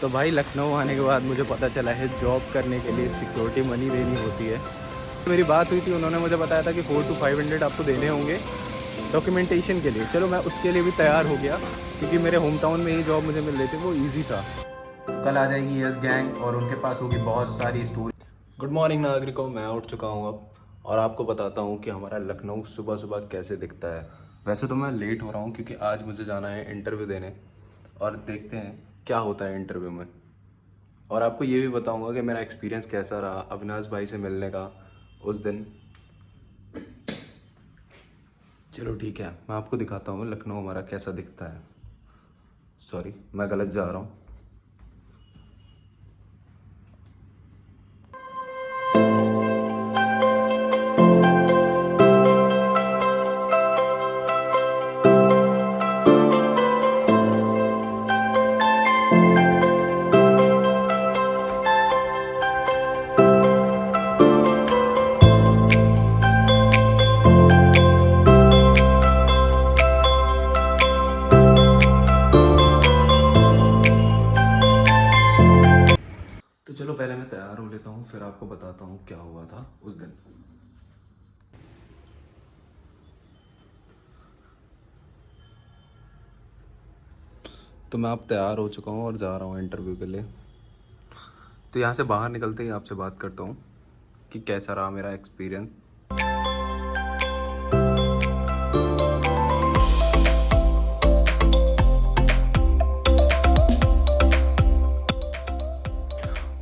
तो भाई लखनऊ आने के बाद मुझे पता चला है जॉब करने के लिए सिक्योरिटी मनी देनी होती है। मेरी बात हुई थी, उन्होंने मुझे बताया था कि 400 to 500 आपको देने होंगे डॉक्यूमेंटेशन के लिए। चलो मैं उसके लिए भी तैयार हो गया, क्योंकि मेरे होम टाउन में ये जॉब मुझे मिल रही थी, वो ईजी था। कल आ जाएगी यस गैंग और उनके पास होगी बहुत सारी स्टोरी। गुड मॉर्निंग नागरिकों, मैं उठ चुका हूँ अब और आपको बताता हूँ कि हमारा लखनऊ सुबह सुबह कैसे दिखता है। वैसे तो मैं लेट हो रहा हूँ क्योंकि आज मुझे जाना है इंटरव्यू देने, और देखते हैं क्या होता है इंटरव्यू में। और आपको ये भी बताऊँगा कि मेरा एक्सपीरियंस कैसा रहा अविनाश भाई से मिलने का उस दिन। चलो ठीक है, मैं आपको दिखाता हूँ लखनऊ हमारा कैसा दिखता है। सॉरी, मैं गलत जा रहा हूँ। तो चलो पहले मैं तैयार हो लेता हूँ, फिर आपको बताता हूँ क्या हुआ था उस दिन। तो मैं अब तैयार हो चुका हूँ और जा रहा हूँ इंटरव्यू के लिए। तो यहाँ से बाहर निकलते ही आपसे बात करता हूँ कि कैसा रहा मेरा एक्सपीरियंस।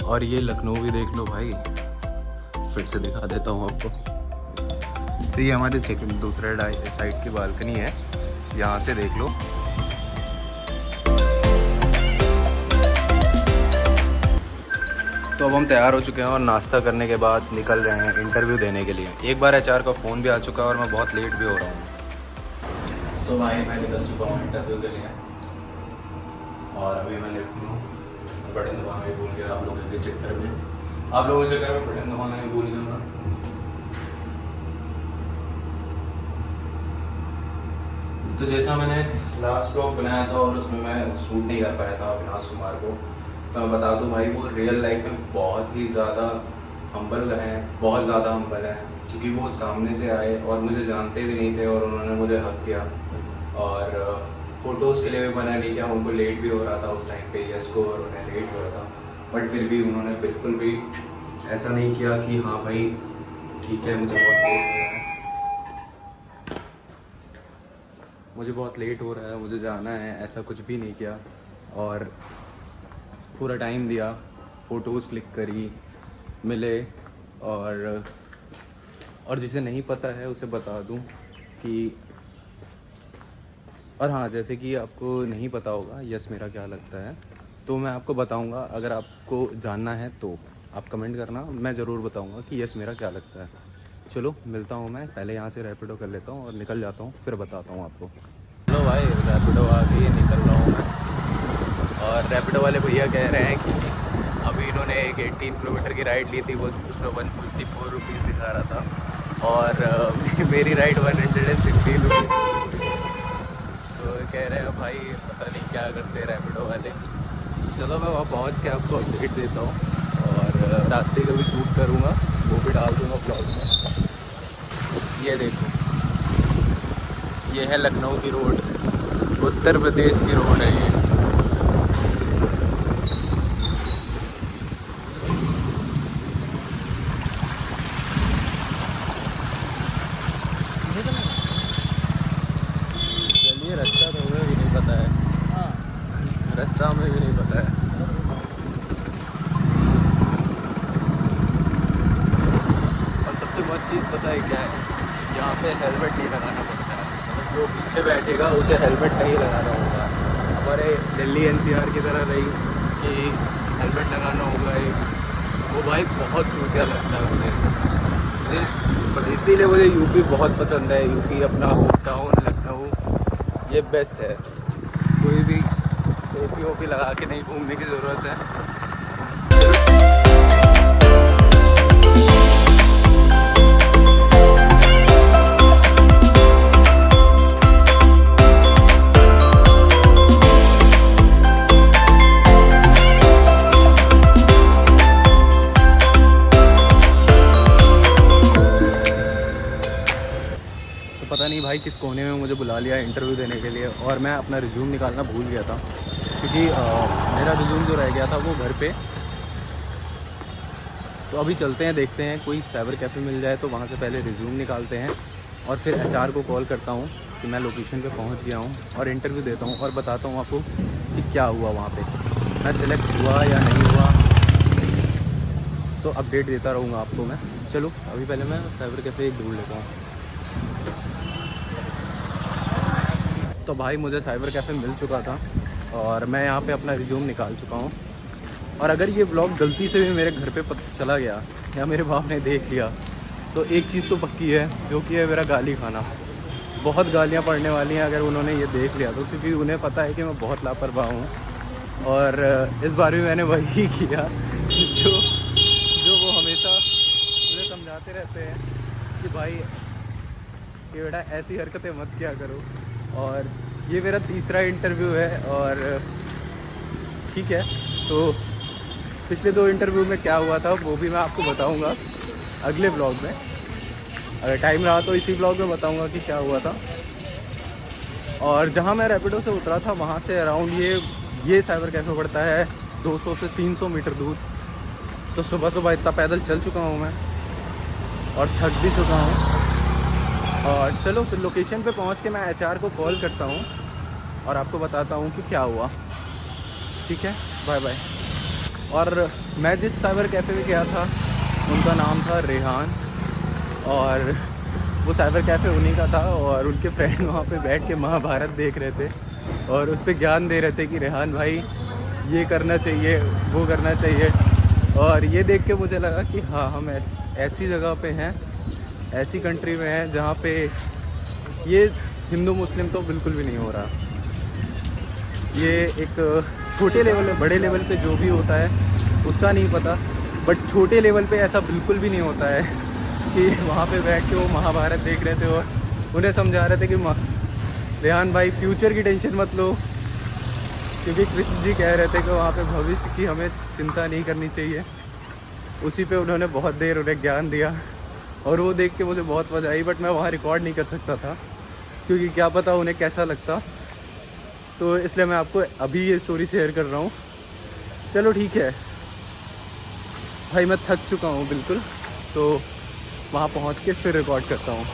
और ये लखनऊ भी देख लो भाई, फिर से दिखा देता हूँ आपको। तो ये हमारे सेकंड दूसरे साइड की बालकनी है, यहाँ से देख लो। तो अब हम तैयार हो चुके हैं और नाश्ता करने के बाद निकल रहे हैं इंटरव्यू देने के लिए। एक बार एचआर का फ़ोन भी आ चुका है और मैं बहुत लेट भी हो रहा हूँ। तो भाई मैं निकल चुका हूँ इंटरव्यू के लिए और अभी मैं लिफ्ट में हूँ। बटन दबाना भी भूल गया आप लोगों के चक्कर में, बटन दबाना भी भूल गया मैं। तो जैसा मैंने लास्ट ब्लॉग बनाया था और उसमें मैं शूट नहीं कर पाया था अविनाश कुमार को, तो मैं बता दूं भाई वो रियल लाइफ में बहुत ही ज़्यादा हम्बल हैं, बहुत ज़्यादा हम्बल हैं। क्योंकि वो सामने से आए और मुझे जानते भी नहीं थे और उन्होंने मुझे हक किया और फ़ोटोज़ के लिए भी मना नहीं किया। उनको लेट भी हो रहा था उस टाइम पे, यस को, और उन्हें लेट हो रहा था, बट फिर भी उन्होंने बिल्कुल भी ऐसा नहीं किया कि हाँ भाई ठीक है मुझे बहुत लेट हो रहा है, मुझे बहुत लेट हो रहा है, मुझे जाना है, ऐसा कुछ भी नहीं किया। और पूरा टाइम दिया, फ़ोटोज़ क्लिक करी, मिले। और जिसे नहीं पता है उसे बता दूं कि, और हाँ, जैसे कि आपको नहीं पता होगा यस मेरा क्या लगता है, तो मैं आपको बताऊंगा। अगर आपको जानना है तो आप कमेंट करना, मैं ज़रूर बताऊंगा कि यस मेरा क्या लगता है। चलो मिलता हूँ, मैं पहले यहाँ से रैपिडो कर लेता हूँ और निकल जाता हूँ, फिर बताता हूँ आपको। चलो भाई, रैपिडो आ गई, निकल रहा हूँ मैं। और रैपिडो वाले भैया कह रहे हैं कि अभी इन्होंने एक 18 किलोमीटर की राइड ली थी, वो उसमें 154 रुपीज़ दिखा रहा था और मेरी राइड 116 रुपीज़। तो कह रहे हैं भाई पता नहीं क्या करते हैं रैपिडो वाले। चलो मैं वहाँ पहुँच के आपको अपडेट देता हूँ और रास्ते का भी शूट करूँगा, वो भी डाल दूँगा ब्लॉग में। ये देखो, ये है लखनऊ की रोड, उत्तर प्रदेश की रोड है ये। चलिए, रास्ता तो हमें भी नहीं पता है, रास्ता हमें भी नहीं पता है। और सबसे मस्त चीज़ पता है क्या है, यहाँ पे हेलमेट नहीं लगाना पड़ता है। मतलब जो पीछे बैठेगा उसे हेलमेट नहीं लगाना होगा। हमारे दिल्ली एनसीआर की तरह नहीं कि हेलमेट लगाना होगा एक, वो भाई बहुत चूतिया लगता है मुझे। इसीलिए मुझे यूपी बहुत पसंद है। यूपी अपना होम टाउन लखनऊ, ये बेस्ट है। कोई भी टोपी वोपी लगा के नहीं घूमने की ज़रूरत है। भाई किस कोने में मुझे बुला लिया इंटरव्यू देने के लिए, और मैं अपना रिज्यूम निकालना भूल गया था क्योंकि मेरा रिज्यूम जो रह गया था वो घर पे। तो अभी चलते हैं, देखते हैं कोई साइबर कैफ़े मिल जाए तो वहाँ से पहले रिज्यूम निकालते हैं और फिर एचआर को कॉल करता हूँ कि मैं लोकेशन पे पहुँच गया हूँ और इंटरव्यू देता हूँ और बताता हूँ आपको कि क्या हुआ वहाँ पे, मैं सिलेक्ट हुआ या नहीं हुआ। तो अपडेट देता रहूँगा आपको मैं। चलो अभी पहले मैं साइबर कैफ़े एक ढूंढ लेता हूँ। तो भाई मुझे साइबर कैफ़े मिल चुका था और मैं यहाँ पे अपना रिज्यूम निकाल चुका हूँ। और अगर ये ब्लॉग गलती से भी मेरे घर पे चला गया या मेरे बाप ने देख लिया तो एक चीज़ तो पक्की है, जो कि है मेरा गाली खाना। बहुत गालियाँ पड़ने वाली हैं अगर उन्होंने ये देख लिया तो, क्योंकि उन्हें पता है कि मैं बहुत लापरवाह हूँ। और इस बार भी मैंने वही किया जो वो हमेशा मुझे समझाते रहते हैं कि भाई कि बेटा ऐसी हरकतें मत किया करो। और ये मेरा तीसरा इंटरव्यू है और ठीक है, तो पिछले 2 इंटरव्यू में क्या हुआ था वो भी मैं आपको बताऊंगा अगले ब्लॉग में। अगर टाइम रहा तो इसी ब्लॉग में बताऊंगा कि क्या हुआ था। और जहां मैं रैपिडो से उतरा था वहां से अराउंड ये साइबर कैफ़े पड़ता है 200 से 300 मीटर दूर। तो सुबह सुबह इतना पैदल चल चुका हूँ मैं और थक भी चुका हूँ। और चलो फिर लोकेशन पे पहुँच के मैं एचआर को कॉल करता हूँ और आपको बताता हूँ कि क्या हुआ। ठीक है, बाय बाय। और मैं जिस साइबर कैफ़े में गया था उनका नाम था रेहान, और वो साइबर कैफ़े उन्हीं का था। और उनके फ्रेंड वहाँ पे बैठ के महाभारत देख रहे थे और उस पर ज्ञान दे रहे थे कि रेहान भाई ये करना चाहिए, वो करना चाहिए। और ये देख के मुझे लगा कि हाँ, हम ऐसी जगह पे हैं, ऐसी कंट्री में हैं जहाँ पे ये हिंदू मुस्लिम तो बिल्कुल भी नहीं हो रहा। ये एक छोटे लेवल पे, बड़े लेवल पे जो भी होता है उसका नहीं पता, बट छोटे लेवल पे ऐसा बिल्कुल भी नहीं होता है कि वहाँ पे बैठ के वो महाभारत देख रहे थे और उन्हें समझा रहे थे कि रेहान भाई फ्यूचर की टेंशन मत लो, क्योंकि कृष्ण जी कह रहे थे कि वहाँ पे भविष्य की हमें चिंता नहीं करनी चाहिए। उसी पे उन्होंने बहुत देर उन्हें ज्ञान दिया और वो देख के मुझे बहुत मज़ा आई। बट मैं वहाँ रिकॉर्ड नहीं कर सकता था क्योंकि क्या पता उन्हें कैसा लगता, तो इसलिए मैं आपको अभी ये स्टोरी शेयर कर रहा हूँ। चलो ठीक है भाई, मैं थक चुका हूँ बिल्कुल, तो वहाँ पहुँच के फिर रिकॉर्ड करता हूँ।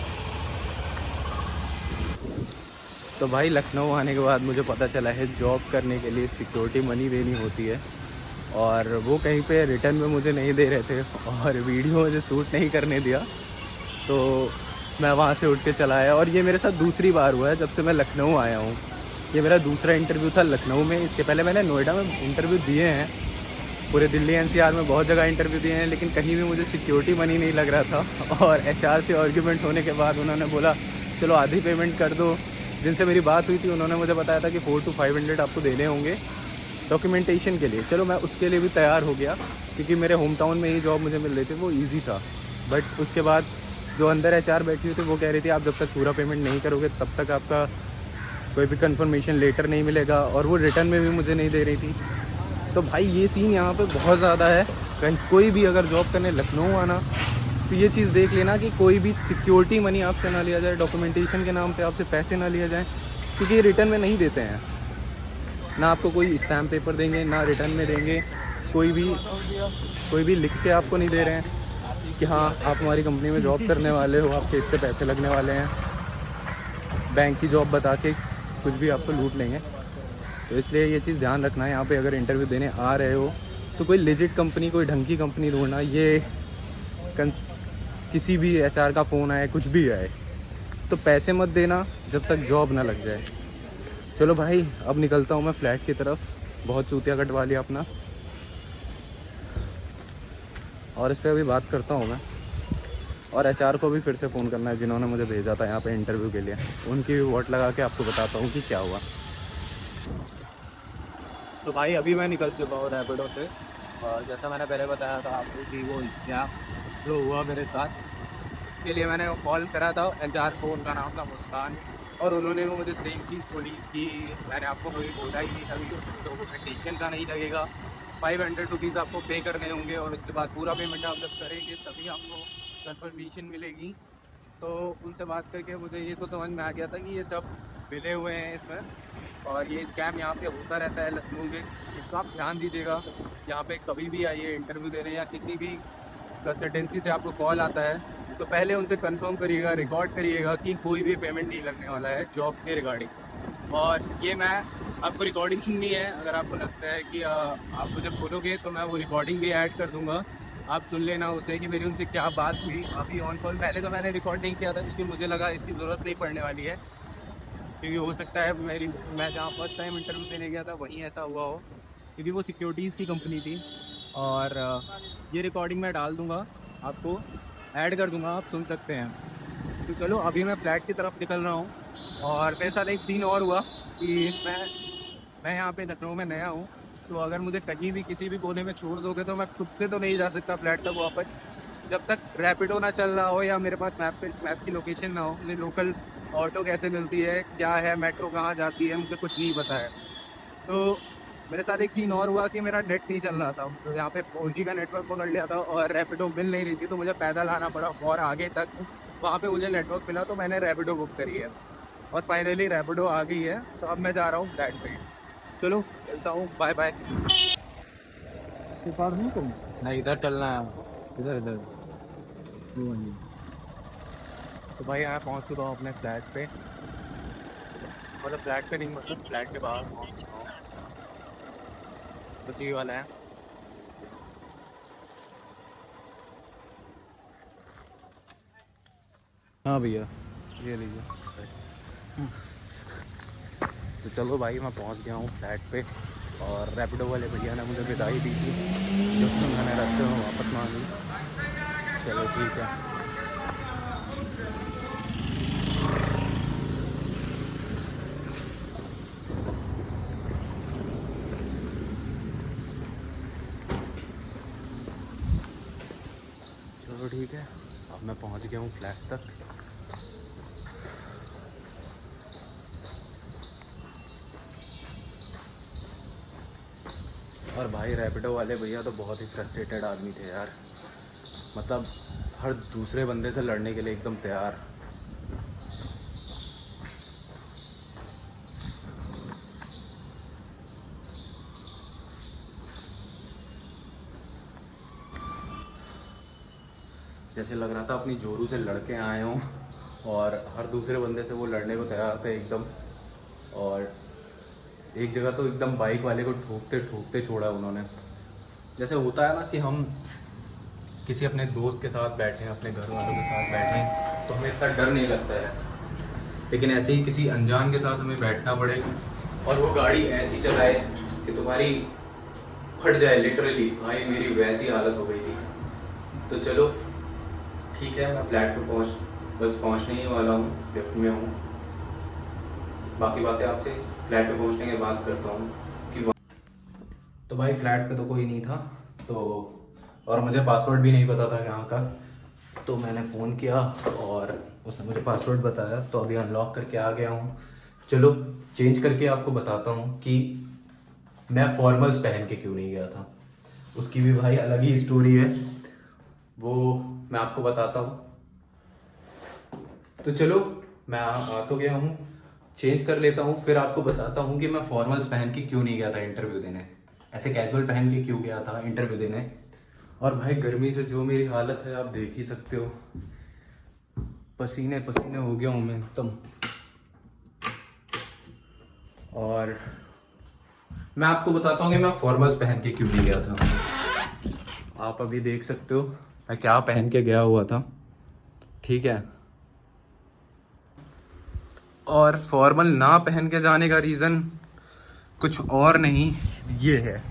तो भाई लखनऊ आने के बाद मुझे पता चला है जॉब करने के लिए सिक्योरिटी मनी देनी होती है, और वो कहीं पे रिटर्न में मुझे नहीं दे रहे थे और वीडियो मुझे शूट नहीं करने दिया। तो मैं वहाँ से उठ के चला आया और ये मेरे साथ दूसरी बार हुआ है जब से मैं लखनऊ आया हूँ। ये मेरा दूसरा इंटरव्यू था लखनऊ में। इसके पहले मैंने नोएडा में इंटरव्यू दिए हैं, पूरे दिल्ली एनसीआर में बहुत जगह इंटरव्यू दिए हैं, लेकिन कहीं भी मुझे सिक्योरिटी मनी नहीं लग रहा था। और एचआर से आर्ग्यूमेंट होने के बाद उन्होंने बोला चलो आधी पेमेंट कर दो। जिनसे मेरी बात हुई थी उन्होंने मुझे बताया था कि 400 to 500 आपको देने होंगे डॉक्यूमेंटेशन के लिए। चलो मैं उसके लिए भी तैयार हो गया क्योंकि मेरे होम टाउन में ही जॉब मुझे मिल रही थी, वो ईजी था। बट उसके बाद जो अंदर एचआर बैठी हुई थी वो कह रही थी आप जब तक पूरा पेमेंट नहीं करोगे तब तक आपका कोई भी कंफर्मेशन लेटर नहीं मिलेगा, और वो रिटर्न में भी मुझे नहीं दे रही थी। तो भाई ये सीन यहाँ पे बहुत ज़्यादा है। कहीं कोई भी अगर जॉब करने लखनऊ आना तो ये चीज़ देख लेना कि कोई भी सिक्योरिटी मनी आपसे ना लिया जाए, डॉक्यूमेंटेशन के नाम पे आपसे पैसे ना लिया जाए, क्योंकि ये रिटर्न में नहीं देते हैं। ना आपको कोई स्टैम्प पेपर देंगे, ना रिटर्न में देंगे, कोई भी लिख के आपको नहीं दे रहे हैं कि हाँ आप हमारी कंपनी में जॉब करने वाले हो, आपके इतने पैसे लगने वाले हैं। बैंक की जॉब बता के कुछ भी आपको लूट लेंगे। तो इसलिए ये चीज़ ध्यान रखना है, यहाँ पे अगर इंटरव्यू देने आ रहे हो तो कोई लेजिट कंपनी, कोई ढंग की कंपनी ढूंढना। ये किसी भी एचआर का फ़ोन आए, कुछ भी आए, तो पैसे मत देना जब तक जॉब ना लग जाए। चलो भाई अब निकलता हूँ मैं फ्लैट की तरफ, बहुत चूतिया कटवा लिया अपना, और इस पर अभी बात करता हूँ मैं। और एचआर को भी फिर से फ़ोन करना है जिन्होंने मुझे भेजा था यहाँ पे इंटरव्यू के लिए, उनकी भी वोट लगा के आपको बताता हूँ कि क्या हुआ। तो भाई अभी मैं निकल चुका हूँ रैपिडो से, और जैसा मैंने पहले बताया था आपको कि वो स्कैम जो हुआ मेरे साथ, इसके लिए मैंने कॉल करा था एचआर को। उनका नाम था मुस्कान, और उन्होंने वो मुझे सेम चीज़ बोली कि मैंने आपको कोई बोला ही नहीं, अभी डॉक्यूमेंटेशन का नहीं लगेगा, 500 रुपीज़ आपको पे करने होंगे, और उसके बाद पूरा पेमेंट आप जब करेंगे तभी आपको कंफर्मेशन मिलेगी तो उनसे बात करके मुझे ये तो समझ में आ गया था कि ये सब मिले हुए हैं इसमें और ये स्कैम यहाँ पे होता रहता है लखनऊ में। तो आप ध्यान दीजिएगा, यहाँ पे कभी भी आइए इंटरव्यू देने या किसी भी कंसल्टेंसी से आपको कॉल आता है तो पहले उनसे कंफर्म करिएगा, रिकॉर्ड करिएगा कि कोई भी पेमेंट नहीं लगने वाला है जॉब के रिगार्डिंग। और ये मैं आपको रिकॉर्डिंग सुननी है, अगर आपको लगता है कि आप मुझे बोलोगे तो मैं वो रिकॉर्डिंग भी ऐड कर दूंगा, आप सुन लेना उसे कि मेरी उनसे क्या बात हुई अभी ऑन कॉल। पहले तो मैंने रिकॉर्ड नहीं किया था क्योंकि मुझे लगा इसकी ज़रूरत नहीं पड़ने वाली है, क्योंकि हो सकता है मैं जहाँ फर्स्ट टाइम इंटरव्यू देने गया था वहीं ऐसा हुआ हो, क्योंकि वो सिक्योरिटीज़ की कंपनी थी। और ये रिकॉर्डिंग मैं डाल दूँगा, आपको ऐड कर दूँगा, आप सुन सकते हैं। तो चलो अभी मैं फ्लैट की तरफ निकल रहा हूँ। और मेरे साथ एक सीन और हुआ कि मैं यहाँ पे लखनऊ में नया हूँ, तो अगर मुझे कहीं भी किसी भी कोने में छोड़ दोगे तो मैं खुद से तो नहीं जा सकता फ्लैट तक वापस, जब तक रैपिडो ना चल रहा हो या मेरे पास मैप की लोकेशन ना हो। मुझे लोकल ऑटो कैसे मिलती है, क्या है, मेट्रो कहाँ जाती है, मुझे कुछ नहीं पता है। तो मेरे साथ एक सीन और हुआ कि मेरा नेट नहीं चल रहा था, तो यहाँ पे 4G का नेटवर्क पकड़ लिया था और रैपिडो मिल नहीं रही थी, तो मुझे पैदल आना पड़ा और आगे तक। वहाँ पे मुझे नेटवर्क मिला तो मैंने रैपिडो बुक करी है और फाइनली रैपिडो आ गई है। तो अब मैं जा रहा हूँ फ्लैट पे। चलो चलता हूँ, बाय बाय। सिपार नहीं तुम नहीं इधर चलना है, इधर इधर वो नहीं। तो भाई यहाँ पहुँच चुका हूँ अपने फ्लैट पे, मतलब फ्लैट पे नहीं, मतलब फ्लैट से बाहर पहुँच चुका हूँ, बस ये वाला है। हाँ भैया ये लीजिए। तो चलो भाई मैं पहुंच गया हूँ फ्लैट पे और रैपिडो वाले भैया ने मुझे विदाई दी थी, जो कि मैंने रास्ते में वापस मांगी। चलो ठीक है। चलो ठीक है, अब मैं पहुंच गया हूँ फ्लैट तक। और भाई रैपिडो वाले भैया तो बहुत ही फ्रस्ट्रेटेड आदमी थे यार, मतलब हर दूसरे बंदे से लड़ने के लिए एकदम तैयार। जैसे लग रहा था अपनी जोरू से लड़के आए हों, और हर दूसरे बंदे से वो लड़ने को तैयार थे एकदम। और एक जगह तो एकदम बाइक वाले को ठोकते ठोकते छोड़ा उन्होंने। जैसे होता है ना कि हम किसी अपने दोस्त के साथ बैठे हैं, अपने घर वालों के साथ बैठे हैं, तो हमें इतना डर नहीं लगता है, लेकिन ऐसे ही किसी अनजान के साथ हमें बैठना पड़े और वो गाड़ी ऐसी चलाए कि तुम्हारी फट जाए लिटरली। भाई मेरी वैसी हालत हो गई थी। तो चलो ठीक है, मैं फ्लैट पे बस पहुंचने ही वाला हूँ, लिफ्ट में हूँ। बाकी बातें आपसे फ्लैट पे पहुंचने के बाद करता हूँ कि तो भाई फ्लैट पे तो कोई नहीं था, तो और मुझे पासवर्ड भी नहीं पता था यहाँ का। तो मैंने फ़ोन किया और उसने मुझे पासवर्ड बताया, तो अभी अनलॉक करके आ गया हूँ। चलो चेंज करके आपको बताता हूँ कि मैं फॉर्मल्स पहन के क्यों नहीं गया था। उसकी भी भाई अलग ही स्टोरी है, वो मैं आपको बताता हूँ। तो चलो मैं आ तो गया हूँ, चेंज कर लेता हूँ, फिर आपको बताता हूँ कि मैं फॉर्मल्स पहन के क्यों नहीं गया था इंटरव्यू देने, ऐसे कैजुअल पहन के क्यों गया था इंटरव्यू देने। और भाई गर्मी से जो मेरी हालत है आप देख ही सकते हो, पसीने पसीने हो गया हूँ मैं एकदम। और मैं आपको बताता हूँ कि मैं फॉर्मल्स पहन के क्यों नहीं गया था। आप अभी देख सकते हो मैं क्या पहन के गया हुआ था, ठीक है। और फॉर्मल ना पहन के जाने का रीज़न कुछ और नहीं, ये है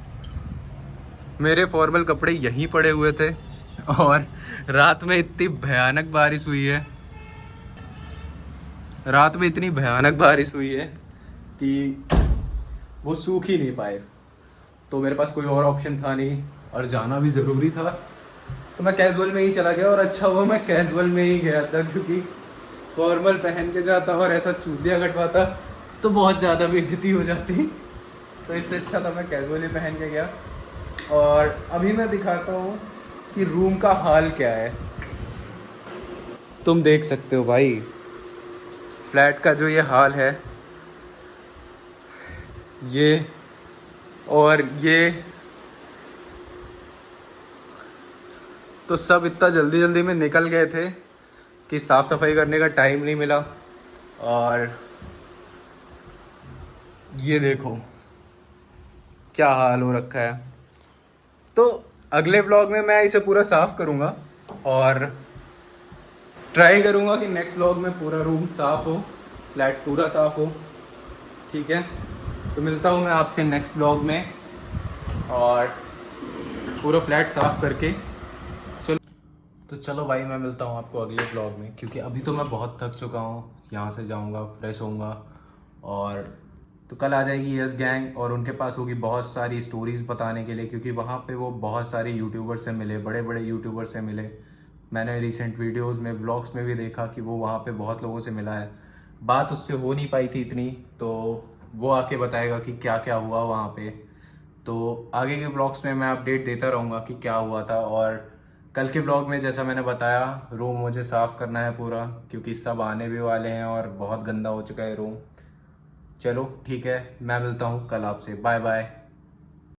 मेरे फॉर्मल कपड़े यहीं पड़े हुए थे और रात में इतनी भयानक बारिश हुई है, रात में इतनी भयानक बारिश हुई है कि वो सूख ही नहीं पाए। तो मेरे पास कोई और ऑप्शन था नहीं और जाना भी ज़रूरी था, तो मैं कैजुअल में ही चला गया। और अच्छा हुआ मैं कैजुअल में ही गया था, क्योंकि फॉर्मल पहन के जाता और ऐसा चूतिया कटवाता तो बहुत ज़्यादा बेइज्जती हो जाती। तो इससे अच्छा था मैं कैजुअल ही पहन के गया। और अभी मैं दिखाता हूँ कि रूम का हाल क्या है। तुम देख सकते हो भाई फ्लैट का जो ये हाल है, ये और ये, तो सब इतना जल्दी जल्दी में निकल गए थे कि साफ़ सफाई करने का टाइम नहीं मिला। और ये देखो क्या हाल हो रखा है। तो अगले व्लॉग में मैं इसे पूरा साफ़ करूँगा और ट्राई करूँगा कि नेक्स्ट व्लॉग में पूरा रूम साफ़ हो, फ्लैट पूरा साफ़ हो। ठीक है, तो मिलता हूँ मैं आपसे नेक्स्ट व्लॉग में और पूरा फ्लैट साफ़ करके। चलो तो चलो भाई, मैं मिलता हूँ आपको अगले व्लॉग में, क्योंकि अभी तो मैं बहुत थक चुका हूँ। यहाँ से जाऊँगा, फ्रेश होऊंगा और तो कल आ जाएगी यस गैंग और उनके पास होगी बहुत सारी स्टोरीज़ बताने के लिए, क्योंकि वहाँ पे वो बहुत सारे यूट्यूबर से मिले, बड़े बड़े यूट्यूबर से मिले। मैंने रिसेंट वीडियोस में, ब्लॉग्स में भी देखा कि वो वहाँ पे बहुत लोगों से मिला है। बात उससे हो नहीं पाई थी इतनी, तो वो आके बताएगा कि क्या क्या हुआ वहाँ पे। तो आगे के व्लॉग्स में मैं अपडेट देता रहूँगा कि क्या हुआ था। और कल के व्लॉग में जैसा मैंने बताया, रूम मुझे साफ़ करना है पूरा, क्योंकि सब आने भी वाले हैं और बहुत गंदा हो चुका है रूम। चलो ठीक है, मैं मिलता हूँ कल आपसे। Bye bye.